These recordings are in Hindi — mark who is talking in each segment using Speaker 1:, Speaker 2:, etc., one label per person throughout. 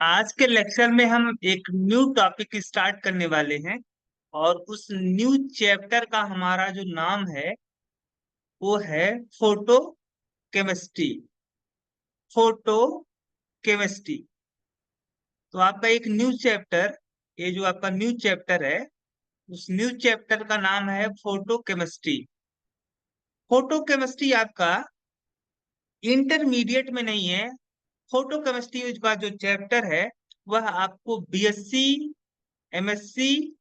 Speaker 1: आज के लेक्चर में हम एक न्यू टॉपिक स्टार्ट करने वाले हैं। और उस न्यू चैप्टर का हमारा जो नाम है वो है फोटो केमिस्ट्री। Photo chemistry. तो आपका एक न्यू चैप्टर, ये जो आपका न्यू चैप्टर है उस न्यू चैप्टर का नाम है फोटो केमिस्ट्री। फोटो केमिस्ट्री आपका इंटरमीडिएट में नहीं है। फोटो केमिस्ट्री का जो चैप्टर है वह आपको बीएससी, एमएससी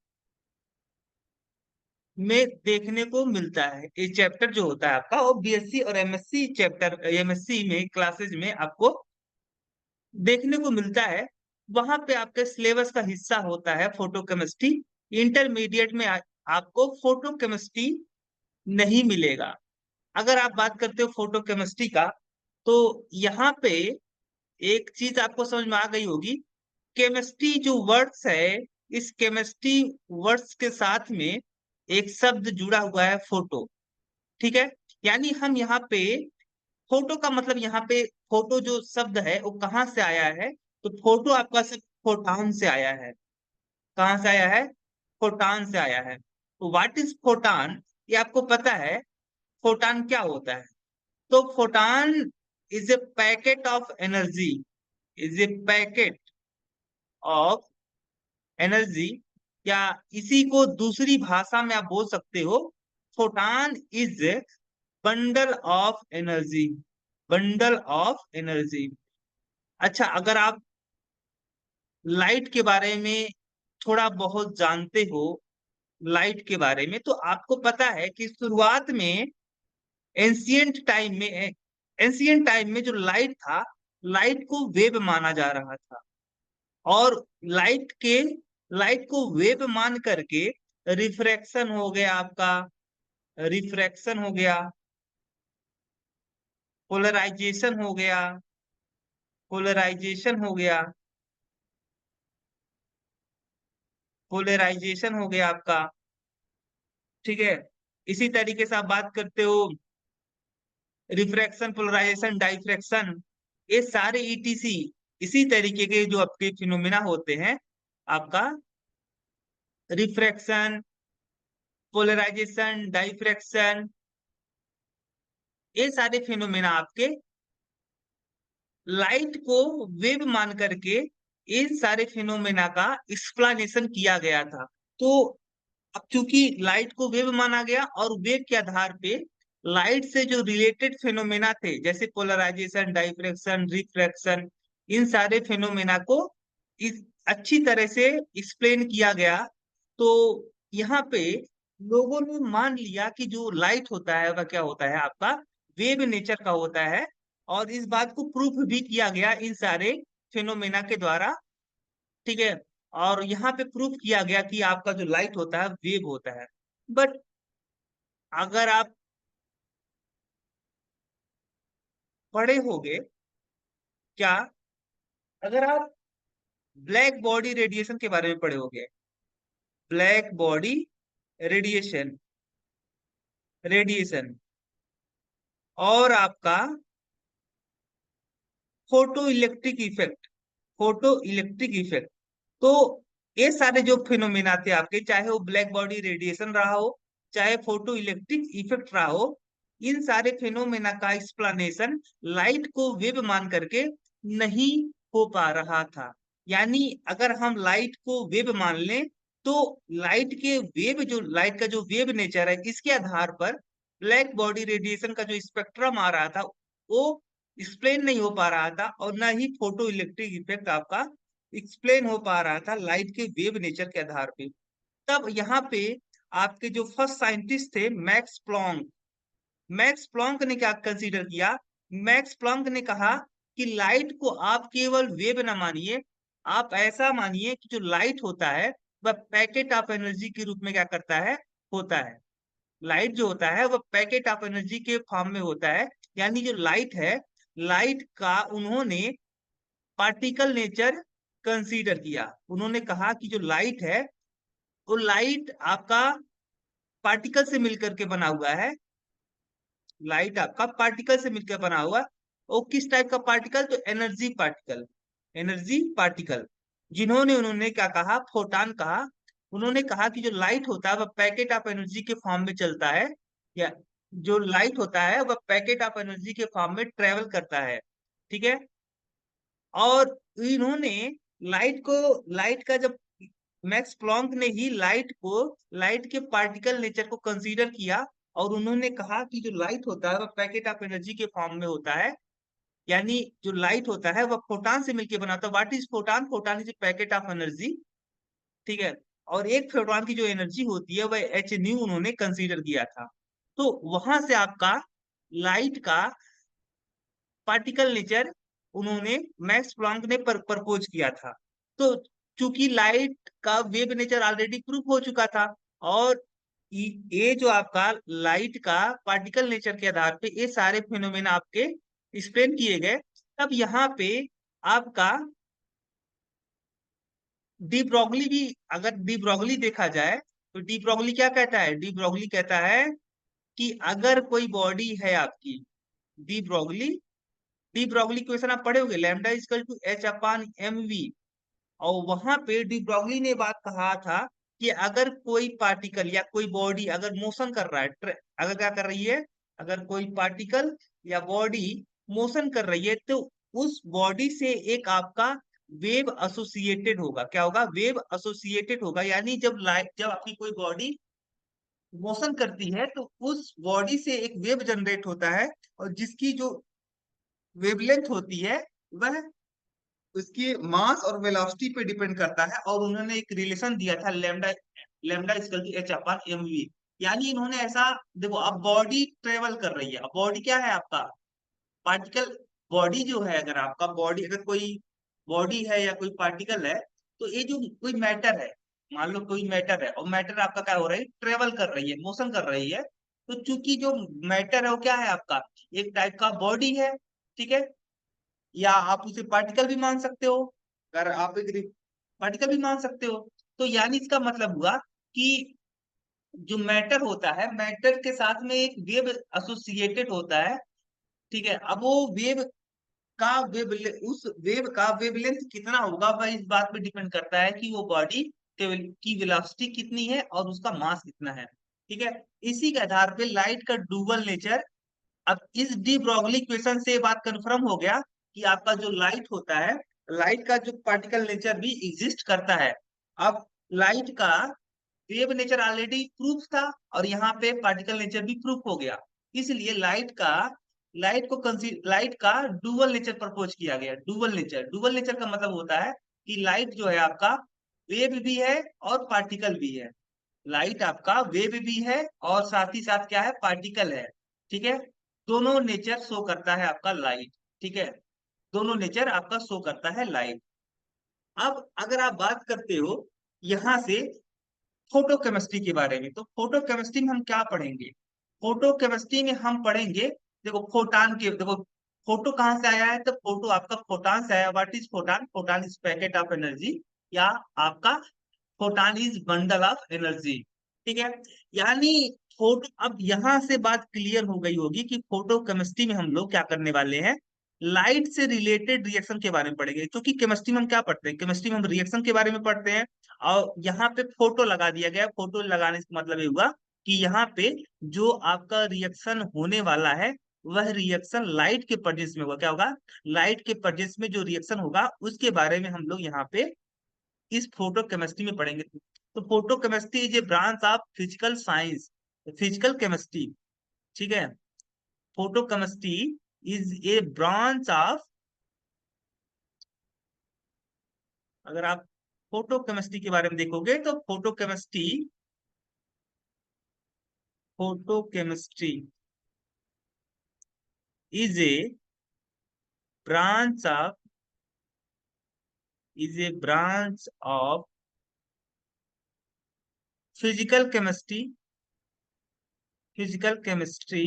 Speaker 1: में देखने को मिलता है। ये चैप्टर जो होता है आपका वो बीएससी और एमएससी चैप्टर, एमएससी में क्लासेस में आपको देखने को मिलता है। वहां पे आपके सिलेबस का हिस्सा होता है फोटो केमिस्ट्री। इंटरमीडिएट में आपको फोटो केमिस्ट्री नहीं मिलेगा। अगर आप बात करते हो फोटो केमिस्ट्री का, तो यहाँ पे एक चीज आपको समझ में आ गई होगी। केमिस्ट्री जो वर्ड्स है, इस केमिस्ट्री वर्ड्स के साथ में एक शब्द जुड़ा हुआ है, फोटो। ठीक है। यानी हम यहाँ पे फोटो का मतलब, यहाँ पे फोटो जो शब्द है वो कहाँ से आया है? तो फोटो आपका शब्द फोटान से आया है। कहाँ से आया है? फोटान से आया है। तो व्हाट इज फोटान, ये आपको पता है? फोटान क्या होता है? तो photon is a packet of energy, is a packet of energy, या इसी को दूसरी भाषा में आप बोल सकते हो, photon is bundle of energy. Bundle of energy. अच्छा, अगर आप लाइट के बारे में थोड़ा बहुत जानते हो, लाइट के बारे में, तो आपको पता है कि शुरुआत में एंशियंट टाइम में जो लाइट था, लाइट को वेव माना जा रहा था। और लाइट को वेव मान करके रिफ्रैक्शन हो गया आपका, रिफ्रैक्शन हो गया, पोलराइजेशन हो गया, पोलराइजेशन हो गया, पोलराइजेशन हो गया आपका। ठीक है। इसी तरीके से आप बात करते हो रिफ्रैक्शन, पोलराइजेशन, डाइफ्रैक्शन, ये सारे ईटीसी इसी तरीके के जो आपके फिनोमिना होते हैं आपका। रिफ्रैक्शन, पोलराइजेशन, डाइफ्रैक्शन, ये सारे फिनोमिना आपके लाइट को वेव मान करके इन सारे फिनोमेना का एक्सप्लेनेशन किया गया था। तो अब चूंकि लाइट को वेव माना गया और वेव के आधार पे लाइट से जो रिलेटेड फिनोमेना थे, जैसे पोलराइजेशन, डाइफ्रैक्शन, रिफ्रैक्शन, इन सारे फिनोमेना को इस अच्छी तरह से एक्सप्लेन किया गया। तो यहाँ पे लोगों ने मान लिया कि जो लाइट होता है वह क्या होता है आपका, वेव नेचर का होता है। और इस बात को प्रूफ भी किया गया इन सारे फिनोमेना के द्वारा। ठीक है। और यहाँ पे प्रूफ किया गया कि आपका जो लाइट होता है वेव होता है। बट अगर आप पढ़े होगे क्या, अगर आप ब्लैक बॉडी रेडिएशन के बारे में पढ़े होगे, ब्लैक बॉडी रेडिएशन, रेडिएशन, और आपका photo electric effect, photo electric effect, तो ये सारे जो फिनोमिना थे आपके, चाहे वो ब्लैक बॉडी रेडिएशन रहा हो, चाहे फोटो इलेक्ट्रिक इफेक्ट रहा हो, इन सारे फिनोमिना का एक्सप्लेनेशन लाइट को वेव मान करके नहीं हो पा रहा था। यानी अगर हम लाइट को वेव मान लें, तो लाइट का जो वेव नेचर है, इसके आधार पर ब्लैक बॉडी रेडिएशन का जो स्पेक्ट्रम आ रहा था वो एक्सप्लेन नहीं हो पा रहा था, और ना ही फोटो इलेक्ट्रिक इफेक्ट आपका एक्सप्लेन हो पा रहा था लाइट के वेव नेचर के आधार पे। तब यहाँ पे आपके जो फर्स्ट साइंटिस्ट थे, मैक्स प्लॉन्क, मैक्स प्लॉन्क ने क्या कंसीडर किया? मैक्स प्लॉन्क ने कहा कि लाइट को आप केवल वेव ना मानिए, आप ऐसा मानिए कि जो लाइट होता है वह पैकेट ऑफ एनर्जी के रूप में क्या करता है, होता है। लाइट जो होता है वह पैकेट ऑफ एनर्जी के फॉर्म में होता है। यानी जो लाइट है, लाइट का उन्होंने पार्टिकल नेचर कंसीडर किया। उन्होंने कहा कि जो लाइट है वो लाइट आपका पार्टिकल से मिलकर के बना हुआ है। लाइट आपका पार्टिकल से मिलकर बना हुआ। वो किस टाइप का पार्टिकल? तो एनर्जी पार्टिकल। एनर्जी पार्टिकल, जिन्होंने उन्होंने क्या कहा, फोटान कहा। उन्होंने कहा कि जो लाइट होता है वह पैकेट ऑफ एनर्जी के फॉर्म में चलता है, या जो लाइट होता है वह पैकेट ऑफ एनर्जी के फॉर्म में ट्रेवल करता है। ठीक है। और इन्होंने लाइट का जब मैक्स प्लॉन्क ने ही लाइट के पार्टिकल नेचर को कंसीडर किया, और उन्होंने कहा कि जो लाइट होता है वह पैकेट ऑफ एनर्जी के फॉर्म में होता है। यानी जो लाइट होता है वह फोटान से मिलकर बना होता है। What is photon? Photon is packet of energy. ठीक है। और एक फोटोन की जो एनर्जी होती है वह एच न्यू उन्होंने कंसीडर किया था। तो वहां से आपका लाइट का पार्टिकल नेचर उन्होंने मैक्स प्लॉन्क ने प्रपोज किया था। तो चूंकि लाइट का वेव नेचर ऑलरेडी प्रूफ हो चुका था, और ये जो आपका लाइट का पार्टिकल नेचर के आधार पे ये सारे फिनोमेना आपके एक्सप्लेन किए गए। तब यहाँ पे आपका डी ब्रोगली भी, अगर डी ब्रोगली देखा जाए तो डी ब्रोगली क्या कहता है? डी ब्रोगली कहता है कि अगर कोई बॉडी है आपकी, de Broglie de Broglie question आप पढ़े होंगे, lambda equal to h upon m v. और वहां पे डी ब्रोगली ने बात कहा था कि अगर कोई पार्टिकल या कोई बॉडी अगर मोशन कर रहा है, अगर क्या कर रही है, अगर कोई पार्टिकल या बॉडी मोशन कर रही है, तो उस बॉडी से एक आपका वेव एसोसिएटेड होगा। क्या होगा? वेव एसोसिएटेड होगा। यानी जब आपकी कोई बॉडी मोशन करती है तो उस बॉडी से एक वेव जनरेट होता है, और जिसकी जो वेवलेंथ होती है वह उसकी मास और वेलोसिटी पे डिपेंड करता है। और उन्होंने एक रिलेशन दिया था, lambda lambda equal to h upon m v. यानी इन्होंने ऐसा, देखो अब बॉडी ट्रेवल कर रही है, अब बॉडी क्या है आपका? पार्टिकल। बॉडी जो है, अगर आपका बॉडी, अगर कोई बॉडी है या कोई पार्टिकल है, तो ये जो कोई मैटर है, मान लो कोई मैटर है, और मैटर आपका क्या हो रहा है? ट्रेवल कर रही है, मोशन कर रही है। तो चूंकि जो मैटर है वो क्या है आपका? एक टाइप का बॉडी है। ठीक है। या आप उसे पार्टिकल भी मान सकते हो, अगर आप एक पार्टिकल भी मान सकते हो। तो यानी इसका मतलब हुआ कि जो मैटर होता है, मैटर के साथ में एक वेव एसोसिएटेड होता है। ठीक है। अब वो वेव का उस वेव का वेवलेंथ कितना होगा, वह इस बात पे डिपेंड करता है कि वो बॉडी की वेलोसिटी कितनी है और उसका मास कितना है। ठीक है। इसी के आधार पे लाइट का डुअल नेचर, अब इस डी ब्रोगली क्वेश्चन से बात कंफर्म हो गया कि आपका जो लाइट होता है, लाइट का जो पार्टिकल नेचर भी एग्जिस्ट करता है। अब लाइट का वेव नेचर ऑलरेडी प्रूफ था, और यहाँ पे पार्टिकल नेचर भी प्रूफ हो गया। इसलिए लाइट का डुअल नेचर प्रपोज किया गया। डुअल नेचर का मतलब होता है कि लाइट जो है आपका वेव भी है और पार्टिकल भी है। लाइट आपका वेव भी है और साथ ही साथ क्या है? पार्टिकल है। ठीक है। दोनों नेचर शो करता है आपका लाइट। ठीक है। दोनों नेचर आपका शो करता है लाइट। अब अगर आप बात करते हो यहां से फोटो केमिस्ट्री के बारे में, तो फोटो केमिस्ट्री में हम क्या पढ़ेंगे? फोटो केमिस्ट्री में हम पढ़ेंगे, देखो फोटान के, देखो फोटो कहाँ से आया है? तो फोटो आपका फोटान से आया। What is photon? Photon is packet of energy, या आपका photon is bundle of energy. ठीक है। यानी फोटो, अब यहां से बात क्लियर हो गई होगी कि फोटो केमिस्ट्री में हम लोग क्या करने वाले हैं, लाइट से रिलेटेड रिएक्शन के बारे में पढ़ेंगे। क्योंकि केमिस्ट्री में हम क्या पढ़ते हैं? केमिस्ट्री में हम रिएक्शन के बारे में पढ़ते हैं। और यहाँ पे फोटो लगा दिया गया। फोटो लगाने से मतलब ये हुआ कि यहाँ पे जो आपका रिएक्शन होने वाला है, वह रिएक्शन लाइट के प्रेजेंस में होगा। क्या होगा? लाइट के प्रेजेंस में जो रिएक्शन होगा उसके बारे में हम लोग यहाँ पे इस फोटो केमिस्ट्री में पढ़ेंगे। तो photo chemistry is a branch of physical science, physical chemistry. ठीक है। Photo chemistry is a branch of, अगर आप फोटो केमिस्ट्री के बारे में देखोगे तो photo chemistry is a branch of of physical chemistry, physical chemistry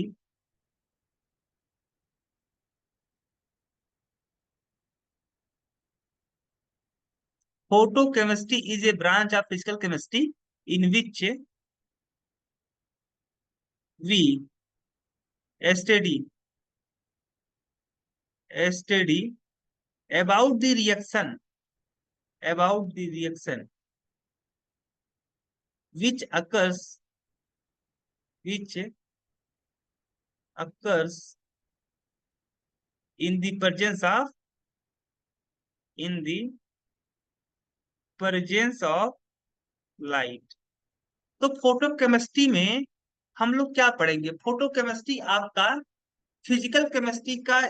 Speaker 1: photo chemistry is a branch of physical chemistry in which we study study about the reaction, about the reaction which occurs, which occurs in the presence of, in the presence of light। तो फोटोकेमिस्ट्री में हम लोग क्या पढ़ेंगे? फोटोकेमिस्ट्री आपका फिजिकल केमिस्ट्री का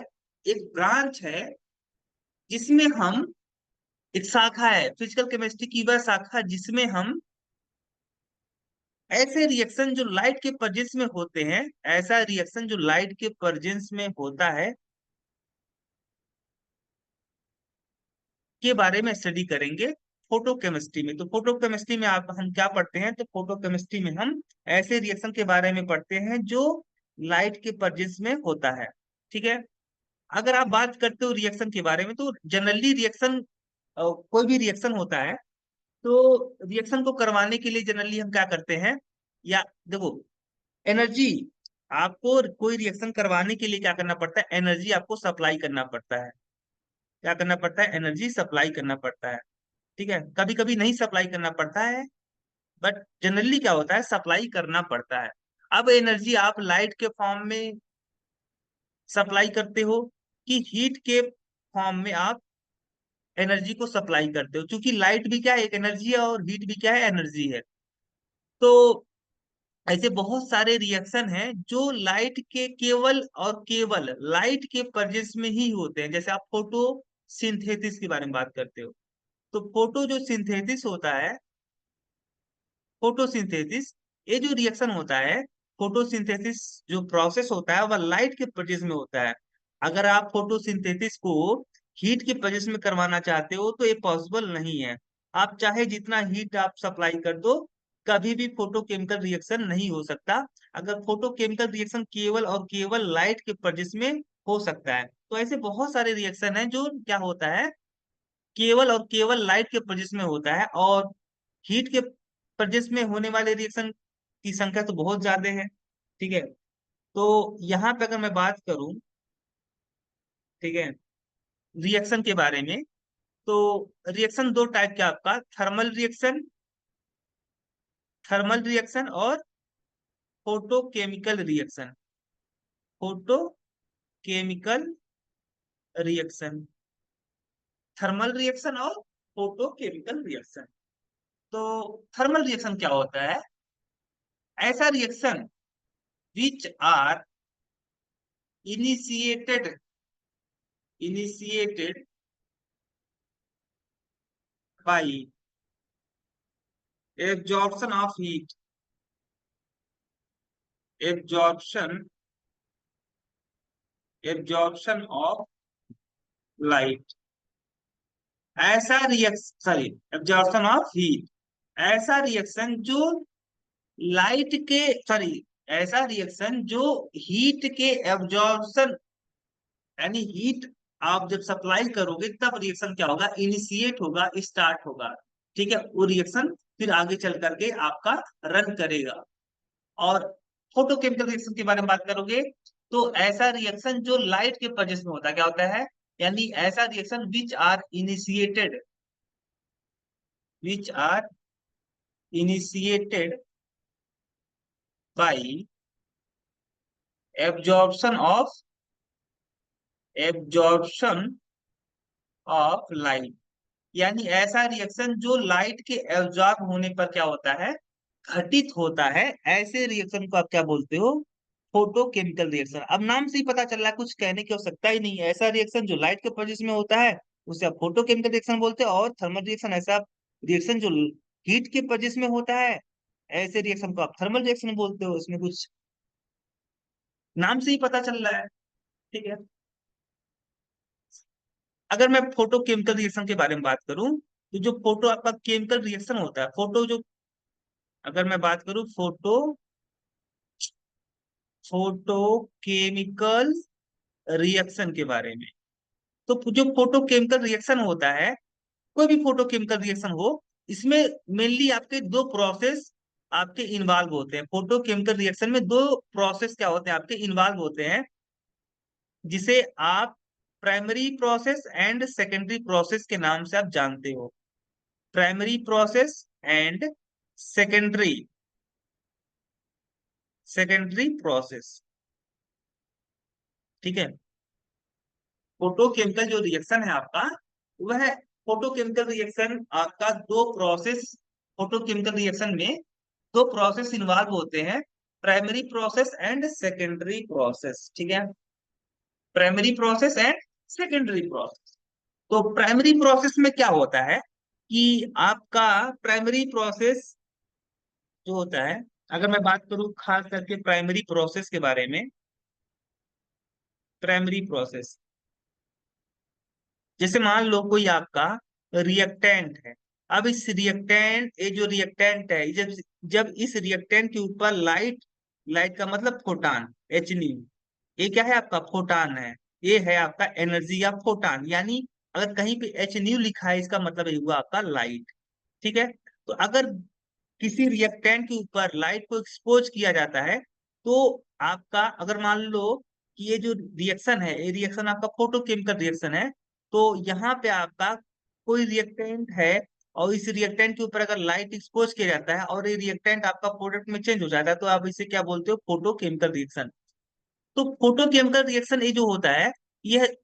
Speaker 1: एक ब्रांच है, जिसमें हम, एक शाखा है फिजिकल केमिस्ट्री की, वह शाखा जिसमें हम ऐसे रिएक्शन जो लाइट के प्रेजेंस में होते हैं, ऐसा रिएक्शन जो लाइट के प्रेजेंस में होता है के बारे में स्टडी करेंगे फोटोकेमिस्ट्री में। तो फोटोकेमिस्ट्री में आप, हम क्या पढ़ते हैं? तो फोटोकेमिस्ट्री में हम ऐसे रिएक्शन के बारे में पढ़ते हैं जो लाइट के प्रेजेंस में होता है। ठीक है। अगर आप बात करते हो रिएक्शन के बारे में, तो जनरली रिएक्शन, कोई भी रिएक्शन होता है, तो रिएक्शन को करवाने के लिए जनरली हम क्या करते हैं? या देखो, एनर्जी, आपको कोई रिएक्शन करवाने के लिए क्या करना पड़ता है? एनर्जी आपको सप्लाई करना पड़ता है। क्या करना पड़ता है? एनर्जी सप्लाई करना पड़ता है। ठीक है। कभी कभी नहीं सप्लाई करना पड़ता है, बट जनरली क्या होता है? सप्लाई करना पड़ता है। अब एनर्जी आप लाइट के फॉर्म में सप्लाई करते हो, कि हीट के फॉर्म में आप एनर्जी को सप्लाई करते हो? क्योंकि लाइट भी क्या है? एक एनर्जी है, और हीट भी क्या है? एनर्जी है। तो ऐसे बहुत सारे रिएक्शन हैं जो लाइट के केवल और केवल लाइट के प्रेजेंस में ही होते हैं। जैसे आप फोटो सिंथेसिस के बारे में बात करते हो, तो फोटो जो सिंथेसिस होता है, फोटोसिंथेसिस, ये जो रिएक्शन होता है, फोटोसिंथेसिस जो प्रोसेस होता है, वह लाइट के प्रेजेंस में होता है। अगर आप फोटोसिंथेसिस को हीट के प्रेजेंस में करवाना चाहते हो, तो ये पॉसिबल नहीं है। आप चाहे जितना हीट आप सप्लाई कर दो, कभी भी फोटोकेमिकल रिएक्शन नहीं हो सकता। अगर फोटोकेमिकल रिएक्शन केवल और केवल लाइट के प्रेजेंस में हो सकता है। तो ऐसे बहुत सारे रिएक्शन हैं जो क्या होता है, केवल और केवल लाइट के प्रेजेंस में होता है। और हीट के प्रेजेंस में होने वाले रिएक्शन की संख्या तो बहुत ज्यादा है। ठीक है। तो यहाँ पे अगर मैं बात करूं, ठीक है, रिएक्शन के बारे में, तो रिएक्शन दो टाइप के आपका, थर्मल रिएक्शन, थर्मल रिएक्शन और photochemical reaction, photochemical reaction, thermal reaction और फोटोकेमिकल रिएक्शन। तो थर्मल रिएक्शन क्या होता है? ऐसा reaction which are initiated, initiated by absorption of heat, absorption, absorption of light. ऐसा reaction, sorry, absorption of heat, ऐसा रिएक्शन जो लाइट के, सॉरी, ऐसा रिएक्शन जो हीट के एब्जॉर्प्शन, यानी हीट आप जब सप्लाई करोगे तब रिएक्शन क्या होगा? इनिशिएट होगा, स्टार्ट होगा। ठीक है। वो रिएक्शन फिर आगे चल करके आपका रन करेगा। और फोटोकेमिकल रिएक्शन के बारे में बात करोगे, तो ऐसा रिएक्शन जो लाइट के प्रेजेंस में होता है, क्या होता है? यानी ऐसा reaction which are initiated, which are initiated by absorption of, absorption of light. यानी ऐसा रिएक्शन जो लाइट के एब्जॉर्ब होने पर क्या होता है? घटित होता है। ऐसे रिएक्शन को आप क्या बोलते हो? Photochemical reaction. अब नाम से ही पता चल रहा है, कुछ कहने की आवश्यकता ही नहीं है। ऐसा रिएक्शन जो लाइट के प्रेजेंस में होता है, उसे आप फोटोकेमिकल रिएक्शन बोलते हैं। और थर्मल रिएक्शन, ऐसा रिएक्शन जो हीट के प्रेजेंस में होता है, ऐसे रिएक्शन को आप थर्मल रिएक्शन बोलते हो। इसमें कुछ नाम से ही पता चल रहा है। ठीक है। अगर मैं फोटोकेमिकल रिएक्शन के बारे में बात करूं, तो जो फोटो आपका केमिकल रिएक्शन होता है, फोटो जो, अगर मैं बात करूं फोटो, फोटोकेमिकल रिएक्शन के बारे में, तो जो फोटोकेमिकल रिएक्शन होता है, कोई भी फोटोकेमिकल रिएक्शन हो, इसमें मेनली आपके दो प्रोसेस आपके इन्वॉल्व होते हैं। फोटोकेमिकल रिएक्शन में दो प्रोसेस क्या होते हैं? आपके इन्वॉल्व होते हैं, जिसे आप primary process and secondary process के नाम से आप जानते हो। Primary process and secondary secondary process, ठीक है। फोटोकेमिकल जो रिएक्शन है आपका, वह फोटोकेमिकल रिएक्शन आपका दो प्रोसेस, फोटोकेमिकल रिएक्शन में दो प्रोसेस इन्वॉल्व होते हैं, primary process and secondary process, ठीक है। Primary process and secondary process. तो प्राइमरी प्रोसेस में क्या होता है कि आपका प्राइमरी प्रोसेस जो होता है, अगर मैं बात करूं खास करके प्राइमरी प्रोसेस के बारे में, प्राइमरी प्रोसेस जैसे मान लो कोई आपका रिएक्टेंट है। अब इस रिएक्टेंट, ये जो रिएक्टेंट है, जब जब इस रिएक्टेंट के ऊपर लाइट, लाइट का मतलब फोटान, एच न्यू, ये क्या है आपका फोटान है, ये है आपका एनर्जी या फोटान, यानी अगर कहीं पे एच न्यू लिखा है इसका मतलब ये हुआ आपका लाइट, ठीक है। तो अगर किसी रिएक्टेंट के ऊपर लाइट को एक्सपोज किया जाता है, तो आपका अगर मान लो कि ये जो रिएक्शन है, ये रिएक्शन आपका फोटोकेमिकल रिएक्शन है, तो यहाँ पे आपका कोई रिएक्टेंट है और इस रिएक्टेंट के ऊपर अगर लाइट एक्सपोज किया जाता है और ये रिएक्टेंट आपका प्रोडक्ट में चेंज हो जाता है, तो आप इसे क्या बोलते हो, फोटोकेमिकल रिएक्शन। तो फोटोकेमिकल रिएक्शन ये जो होता है, यह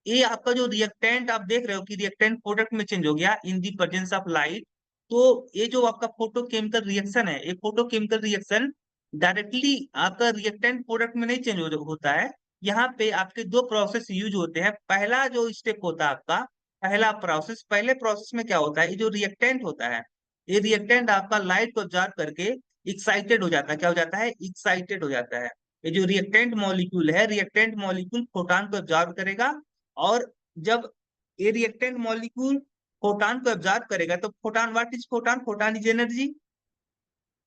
Speaker 1: ये आपका जो रिएक्टेंट आप देख रहे हो कि रिएक्टेंट प्रोडक्ट में चेंज हो गया इन दी प्रेजेंस ऑफ लाइट, तो ये जो आपका फोटोकेमिकल रिएक्शन है, ये फोटोकेमिकल रिएक्शन डायरेक्टली आपका रिएक्टेंट प्रोडक्ट में नहीं चेंज होता है। यहाँ पे आपके दो प्रोसेस यूज होते हैं। पहला जो स्टेप होता है आपका, पहला प्रोसेस, पहले प्रोसेस में क्या होता है, ये जो रिएक्टेंट होता है, ये रिएक्टेंट आपका लाइट को ऑब्जर्व करके एक्साइटेड हो जाता है, क्या हो जाता है, एक्साइटेड हो जाता है। ये जो रिएक्टेंट मॉलिक्यूल है, रिएक्टेंट मॉलिक्यूल फोटॉन को ऑब्जर्व करेगा, और जब ये रिएक्टेंट मॉलिक्यूल फोटॉन को ऑब्जर्व करेगा, तो photon, what is photon, photon is energy,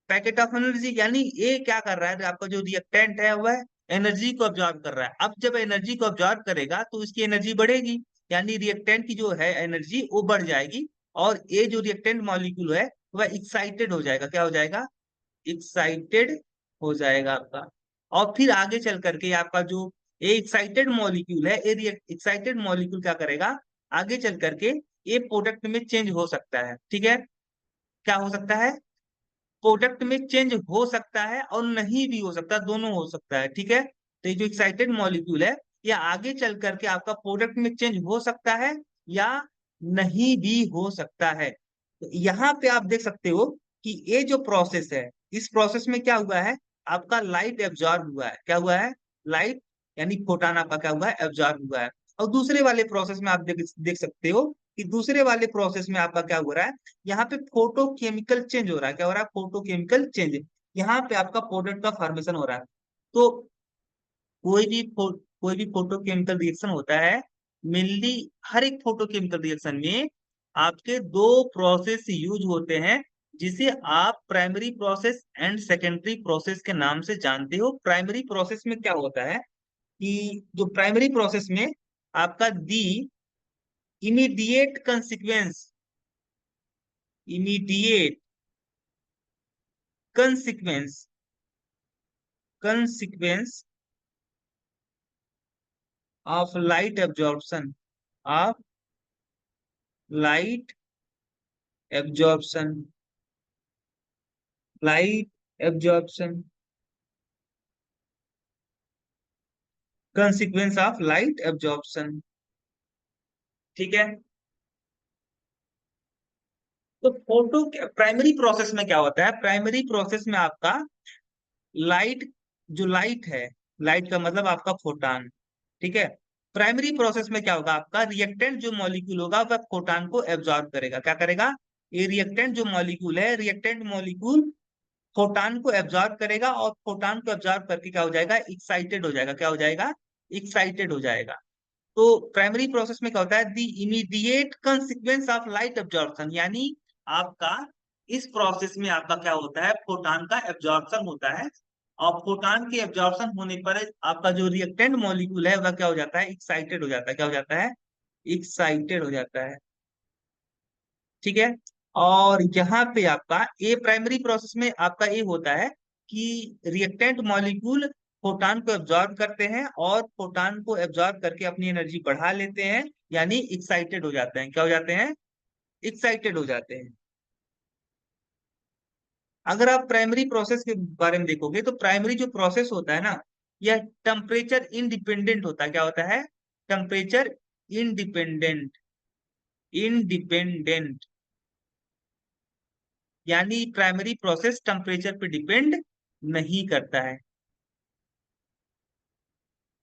Speaker 1: packet of energy, यानी ये क्या कर रहा है, आपका जो रिएक्टेंट है वह एनर्जी को ऑब्जर्व कर रहा है। अब जब एनर्जी को ऑब्जर्व करेगा तो इसकी एनर्जी बढ़ेगी, यानी रिएक्टेंट की जो है एनर्जी वो बढ़ जाएगी, और ये जो रिएक्टेंट मॉलिक्यूल है वह एक्साइटेड हो जाएगा, क्या हो जाएगा, एक्साइटेड हो जाएगा आपका। और फिर आगे चल करके आपका जो ये एक्साइटेड मॉलिक्यूल है, ये एक्साइटेड मॉलिक्यूल क्या करेगा, आगे चल करके ये प्रोडक्ट में चेंज हो सकता है, ठीक है। क्या हो सकता है, प्रोडक्ट में चेंज हो सकता है और नहीं भी हो सकता, दोनों हो सकता है, ठीक है। तो ये जो एक्साइटेड मॉलिक्यूल है, ये आगे चल करके आपका प्रोडक्ट में चेंज हो सकता है या नहीं भी हो सकता है। तो यहाँ पे आप देख सकते हो कि ये जो प्रोसेस है, इस प्रोसेस में क्या हुआ है, आपका लाइट एब्जॉर्ब हुआ है, क्या हुआ है, लाइट, यानी फोटॉन आपका क्या हुआ है, एब्जॉर्ब हुआ है। और दूसरे वाले प्रोसेस में आप देख सकते हो कि दूसरे वाले प्रोसेस में आपका क्या हो रहा है, यहाँ पे फोटोकेमिकल चेंज हो रहा है, क्या हो रहा है, फोटोकेमिकल चेंज, यहाँ पे आपका प्रोडक्ट का फॉर्मेशन हो रहा है। तो कोई भी फोटोकेमिकल रिएक्शन होता है, मेनली हर एक फोटोकेमिकल रिएक्शन में आपके दो प्रोसेस यूज होते हैं, जिसे आप primary process and secondary process के नाम से जानते हो। प्राइमरी प्रोसेस में क्या होता है कि जो प्राइमरी प्रोसेस में आपका the immediate consequence, immediate consequence, consequence of light absorption, of light absorption, light absorption, consequence of light absorption, ठीक है। तो फोटो प्राइमरी प्रोसेस में क्या होता है, प्राइमरी प्रोसेस में आपका लाइट, जो लाइट है, लाइट का मतलब आपका फोटान, ठीक है। प्राइमरी प्रोसेस में क्या होगा, आपका रिएक्टेंट जो मॉलिक्यूल होगा वह फोटान को एब्जॉर्ब करेगा, क्या करेगा, ये रिएक्टेंट जो मॉलिक्यूल है, रिएक्टेंट मॉलिक्यूल फोटान को एब्जॉर्ब करेगा, और फोटान को एब्जॉर्ब करके क्या हो जाएगा, एक्साइटेड हो जाएगा, क्या हो जाएगा, एक्साइटेड हो जाएगा। तो प्राइमरी प्रोसेस में क्या होता है, the immediate consequence of light absorption, यानी आपका इस प्रोसेस में आपका क्या होता है, फोटान का एब्जॉर्प्शन होता है, और फोटान के एब्जॉर्प्शन होने पर आपका जो रिएक्टेंट मॉलिक्यूल है वह क्या हो जाता है, एक्साइटेड हो जाता है, क्या हो जाता है, एक्साइटेड हो जाता है, ठीक है। और यहाँ पे आपका ए प्राइमरी प्रोसेस में आपका ये होता है कि रिएक्टेंट मॉलिक्यूल फोटान को एब्जॉर्ब करते हैं और फोटान को एब्जॉर्ब करके अपनी एनर्जी बढ़ा लेते हैं, यानी एक्साइटेड हो जाते हैं। क्या हो जाते हैं? एक्साइटेड हो जाते हैं। अगर आप प्राइमरी प्रोसेस के बारे में देखोगे तो प्राइमरी जो प्रोसेस होता है ना, यह टेम्परेचर इंडिपेंडेंट होता है। क्या होता है? Temperature independent. इंडिपेंडेंट यानी प्राइमरी प्रोसेस टेम्परेचर पे डिपेंड नहीं करता है।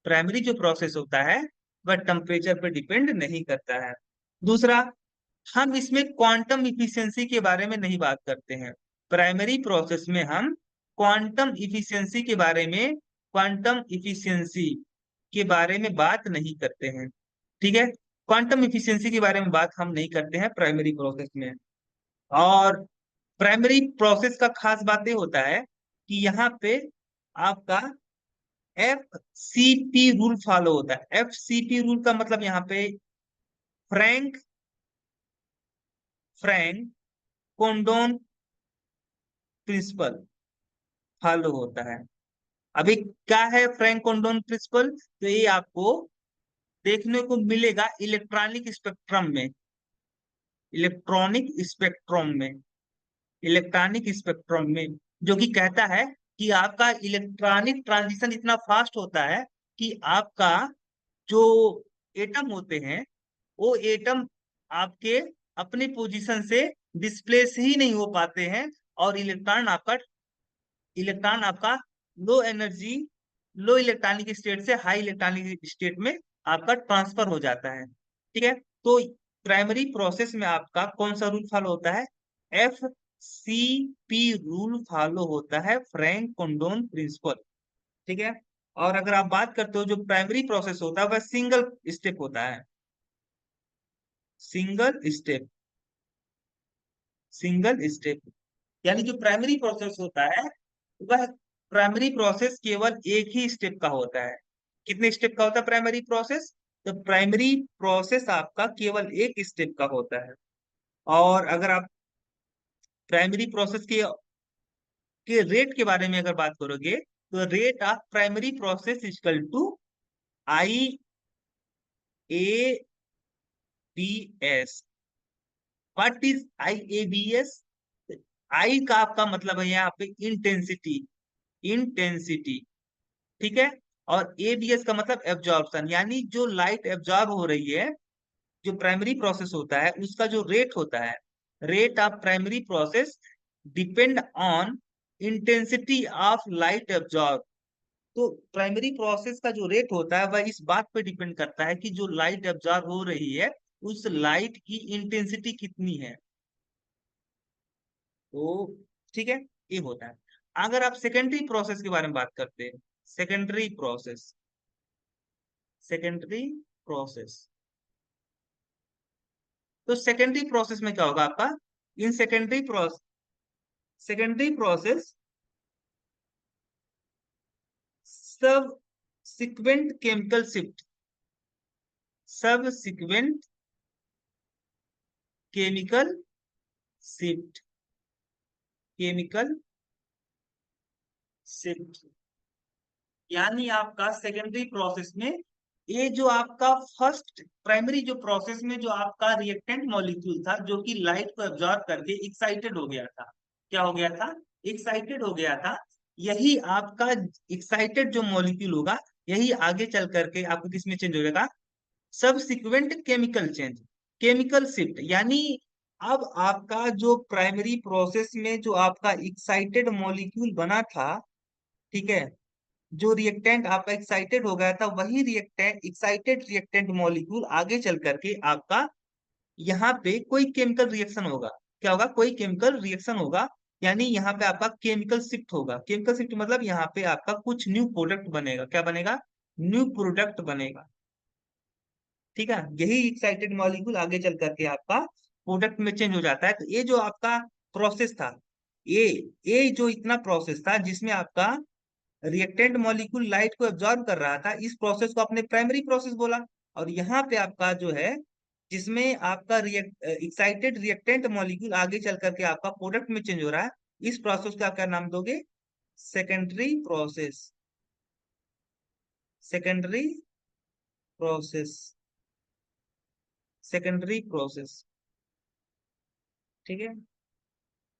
Speaker 1: प्राइमरी जो प्रोसेस होता है वह टेम्परेचर पे डिपेंड नहीं करता है। दूसरा, हम इसमें क्वांटम इफिशिएंसी के बारे में नहीं बात करते हैं। प्राइमरी प्रोसेस में हम क्वांटम इफिशिएंसी के बारे में क्वांटम इफिशिएंसी के बारे में बात नहीं करते हैं। ठीक है, क्वांटम इफिशिएंसी के बारे में बात हम नहीं करते हैं प्राइमरी प्रोसेस में। और प्राइमरी प्रोसेस का खास बात ये होता है कि यहाँ पे आपका F C P rule follow होता है। एफ सी पी रूल का मतलब यहाँ पे Frank Frank Condon principle follow होता है। अभी क्या है फ्रैंक कोंडोन प्रिंसिपल? तो ये आपको देखने को मिलेगा इलेक्ट्रॉनिक स्पेक्ट्रम में। इलेक्ट्रॉनिक स्पेक्ट्रम में इलेक्ट्रॉनिक स्पेक्ट्रम में जो कि कहता है कि आपका इलेक्ट्रॉनिक ट्रांजिशन इतना फास्ट होता है कि आपका जो एटम होते हैं वो एटम आपके अपनी पोजीशन से डिस्प्लेस ही नहीं हो पाते हैं, और इलेक्ट्रॉन आपका लो इलेक्ट्रॉनिक स्टेट से हाई इलेक्ट्रॉनिक स्टेट में आपका ट्रांसफर हो जाता है। ठीक है, तो प्राइमरी प्रोसेस में आपका कौन सा रूल फॉलो होता है? F C P rule follow होता है, फ्रैंक कोंडोन प्रिंसिपल। ठीक है, और अगर आप बात करते हो जो प्राइमरी प्रोसेस होता है वह सिंगल स्टेप होता है। सिंगल स्टेप सिंगल स्टेप यानी जो प्राइमरी प्रोसेस होता है वह प्राइमरी प्रोसेस केवल एक ही स्टेप का होता है। कितने स्टेप का होता है प्राइमरी प्रोसेस? तो प्राइमरी प्रोसेस आपका केवल एक स्टेप का होता है। और अगर आप प्राइमरी प्रोसेस के रेट के बारे में अगर बात करोगे तो rate of primary process equal to I A B S. What is I A B S? I का आपका मतलब है यहाँ पे इंटेंसिटी। इंटेंसिटी ठीक है, और एबीएस का मतलब एब्जॉर्प्शन, यानी जो लाइट एब्जॉर्ब हो रही है। जो प्राइमरी प्रोसेस होता है उसका जो रेट होता है, rate of primary process depend on intensity of light absorb. तो प्राइमरी प्रोसेस का जो रेट होता है वह इस बात पे डिपेंड करता है कि जो लाइट एब्जॉर्ब हो रही है उस लाइट की इंटेंसिटी कितनी है। तो ठीक है, ये होता है। अगर आप सेकेंडरी प्रोसेस के बारे में बात करते हैं, सेकेंडरी प्रोसेस सेकेंडरी प्रोसेस तो सेकेंडरी प्रोसेस में क्या होगा आपका? इन सेकेंडरी प्रोसेस सब सिक्वेंट chemical shift subsequent chemical shift chemical shift यानी आपका सेकेंडरी प्रोसेस में ये जो आपका फर्स्ट प्राइमरी जो प्रोसेस में जो आपका रिएक्टेंट मॉलिक्यूल था जो कि लाइट को एब्जॉर्ब करके एक्साइटेड हो गया था। क्या हो गया था? एक्साइटेड हो गया था। यही आपका एक्साइटेड जो मॉलिक्यूल होगा यही आगे चल करके आपको किसमें चेंज हो जाएगा? Subsequent chemical change, chemical shift. यानी अब आपका जो प्राइमरी प्रोसेस में जो आपका एक्साइटेड मॉलिक्यूल बना था, ठीक है, जो रिएक्टेंट आपका एक्साइटेड हो गया था वही रिएक्टेंट एक्साइटेड रिएक्टेंट मॉलिक्यूल आगे चल करके आपका यहाँ पे कोई केमिकल रिएक्शन होगा। क्या होगा? कोई केमिकल रिएक्शन होगा, यानी यहाँ पे आपका केमिकल शिफ्ट होगा। केमिकल शिफ्ट मतलब यहाँ पे आपका कुछ न्यू प्रोडक्ट बनेगा। क्या बनेगा? न्यू प्रोडक्ट बनेगा। ठीक है, यही एक्साइटेड मॉलिक्यूल आगे चल करके आपका प्रोडक्ट में चेंज हो जाता है। तो ये जो आपका प्रोसेस था, ये ये जो इतना प्रोसेस था जिसमें आपका रिएक्टेंट मॉलिक्यूल लाइट को एब्जॉर्ब कर रहा था, इस प्रोसेस को आपने प्राइमरी प्रोसेस बोला। और यहाँ पे आपका जो है जिसमें आपका एक्साइटेड रिएक्टेंट मॉलिक्यूल आगे चल करके आपका प्रोडक्ट में चेंज हो रहा है, इस प्रोसेस का आप क्या नाम दोगे? Secondary process. Secondary process, secondary process, ठीक है।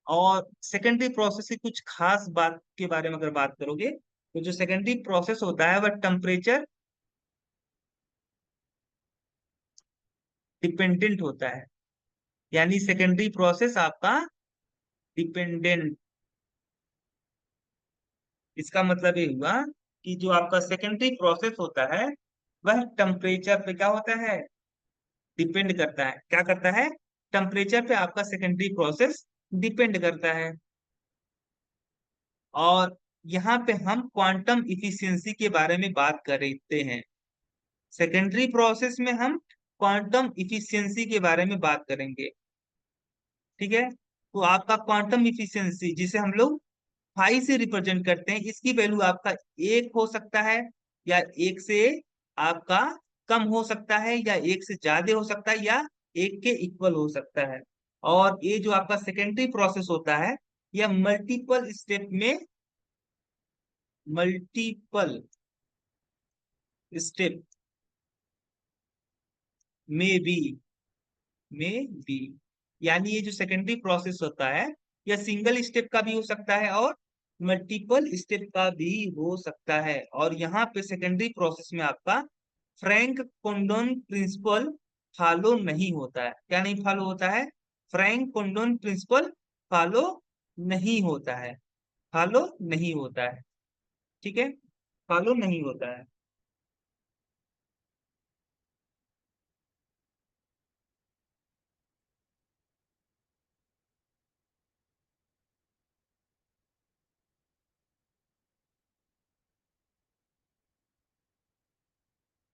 Speaker 1: और सेकेंडरी प्रोसेस की कुछ खास बात के बारे में अगर बात करोगे तो जो सेकेंडरी प्रोसेस होता है वह टेम्परेचर डिपेंडेंट होता है। यानी सेकेंडरी प्रोसेस आपका डिपेंडेंट, इसका मतलब ये हुआ कि जो आपका सेकेंडरी प्रोसेस होता है वह टेम्परेचर पे क्या होता है, डिपेंड करता है। क्या करता है, टेम्परेचर पे आपका सेकेंडरी प्रोसेस डिपेंड करता है। और यहाँ पे हम क्वांटम इफिशियंसी के बारे में बात करते हैं। सेकेंडरी प्रोसेस में हम क्वांटम इफिशियंसी के बारे में बात करेंगे, ठीक है। तो आपका क्वांटम इफिशियंसी जिसे हम लोग फाई से रिप्रेजेंट करते हैं, इसकी वैल्यू आपका एक हो सकता है, या एक से आपका कम हो सकता है, या एक से ज्यादा हो सकता है, या एक के इक्वल हो सकता है। और ये जो आपका सेकेंडरी प्रोसेस होता है यह मल्टीपल स्टेप में, मल्टीपल स्टेप में भी, में बी, यानी ये जो सेकेंडरी प्रोसेस होता है यह सिंगल स्टेप का भी हो सकता है और मल्टीपल स्टेप का भी हो सकता है। और यहाँ पे सेकेंडरी प्रोसेस में आपका फ्रैंक कोंडोन प्रिंसिपल फॉलो नहीं होता है। क्या नहीं फॉलो होता है, फ्रैंक कोंडोन प्रिंसिपल फॉलो नहीं होता है, फॉलो नहीं होता है, ठीक है, फॉलो नहीं होता है।